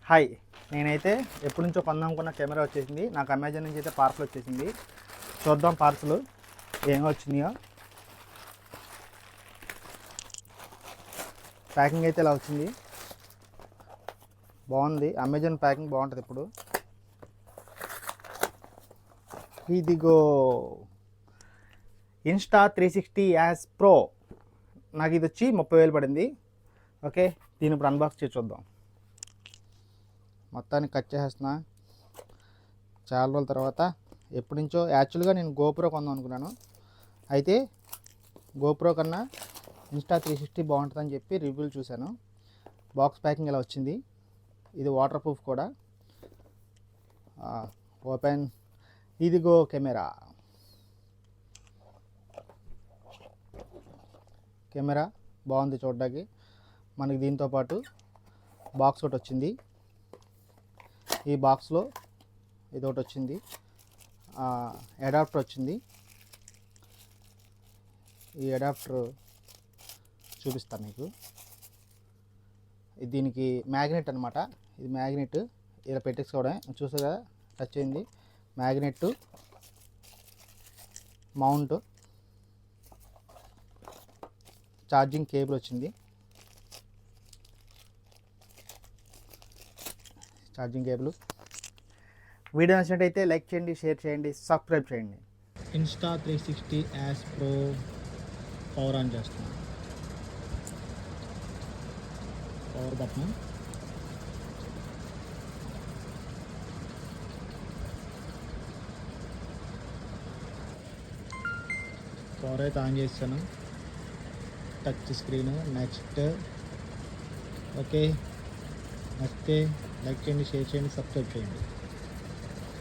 Hi, నేనైతే ఎప్పటి నుంచో కొందామనుకున్న కెమెరా వచ్చేసింది. నాకు అమెజాన్ నుంచి అయితే పార్సల్ వచ్చేసింది. చూద్దాం పార్సల్ ఏమో వచ్చినాయో. ప్యాకింగ్ అయితే ఇలా వచ్చింది, బాగుంది. అమెజాన్ ప్యాకింగ్ బాగుంటుంది ఇప్పుడు. ఇదిగో Insta360 యాస్ ప్రో. నాకు ఇది వచ్చి 30,000 పడింది. ఓకే, దీని ఇప్పుడు అన్బాక్స్ చేసి చూద్దాం. మొత్తానికి కట్ చేసేస్తున్నా. చాలా రోజుల తర్వాత, ఎప్పటి నుంచో యాక్చువల్గా నేను గోప్రో కొందాం అనుకున్నాను. అయితే గోప్రో కన్నా Insta360 బాగుంటుందని చెప్పి రివ్యూలు చూశాను. బాక్స్ ప్యాకింగ్ ఇలా వచ్చింది. ఇది వాటర్ ప్రూఫ్ కూడా. ఓపెన్. ఇదిగో కెమెరా బాగుంది చూడడానికి. మనకి దీంతో పాటు బాక్స్ ఒకటి వచ్చింది. ఈ బాక్స్లో ఇది ఒకటి వచ్చింది, అడాప్టర్ వచ్చింది. ఈ అడాప్టర్ చూపిస్తాను మీకు. ఇది దీనికి మ్యాగ్నెట్ అనమాట. ఇది మ్యాగ్నెట్ ఇలా పెట్టేసుకోవడమే. చూసారు కదా, టచ్ అయింది. మ్యాగ్నెట్, మౌంట్, ఛార్జింగ్ కేబుల్ వచ్చింది. Charging cable. వీడియో నచ్చినట్టయితే లైక్ చేయండి, షేర్ చేయండి, సబ్స్క్రైబ్ చేయండి. Insta360 Ace pro power on చేస్తున్నాం. Power button. పవర్ అయితే ఆన్ చేస్తాను. Touch screen. నెక్స్ట్. ఓకే, నచ్చితే లైక్ చేయండి, షేర్ చేయండి, సబ్స్క్రైబ్ చేయండి.